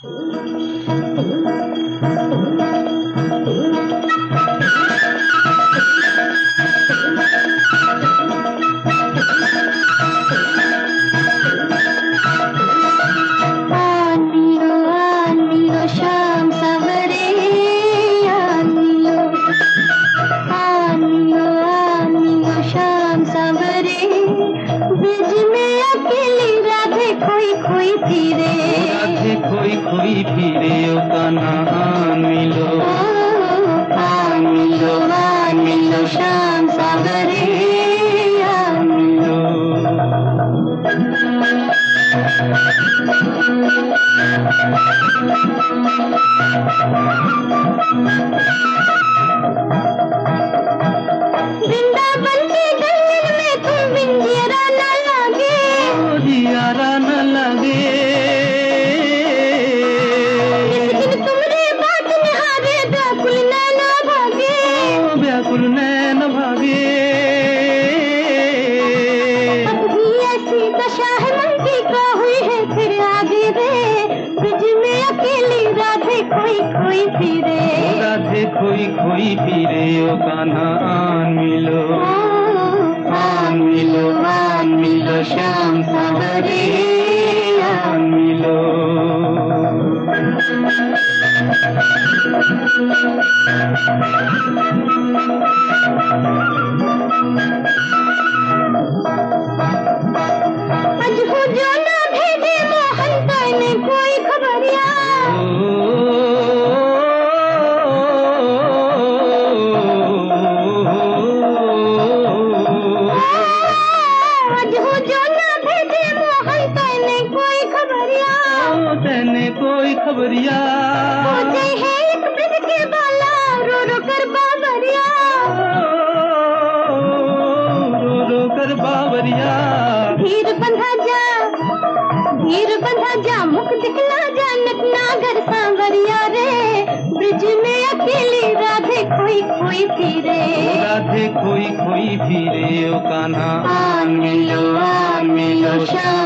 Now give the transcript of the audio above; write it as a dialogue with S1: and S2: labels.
S1: शाम सवरे शाम सवरे ब्रिज में अकेली राधे खोई खोई फिरे,
S2: राधे खोई खोई फिरे ओ कान्हा आन
S1: मिलो शाम सवरे आन मिलो। वृंदावन के गलियों में तुम बिंदियारा न लगे,
S2: जियारा न लगे।
S1: इस दिन तुमरे बात निहारे व्याकुल नैन भागे,
S2: व्याकुल नैन भागे।
S1: अब भी ऐसी दशा है मन की का हुई है फिर आगे रे, ब्रिज में अकेली राधे खोई खोई फिरे,
S2: राधे खोई खोई फिरे ओ कान्हा आन मिलो
S1: शाम सवरे
S2: आन मिलो।
S1: आज हो जो ना भेजे मोहन तने कोई खबरिया, आज हो जो ना भेजे मोहन तने कोई खबरिया,
S2: तने कोई खबरिया।
S1: हो जाए है एक ब्रिज के बाला रो रो कर बाबरिया,
S2: रो रो कर बावरिया।
S1: धीर बंधा जा मुख दिखला जा नटना घर सांवरिया रे, ब्रिज में अकेली राधे खोई खोई फिरे,
S2: राधे खोई खोई फिरे ओ कान्हा
S1: आन मिलो शाम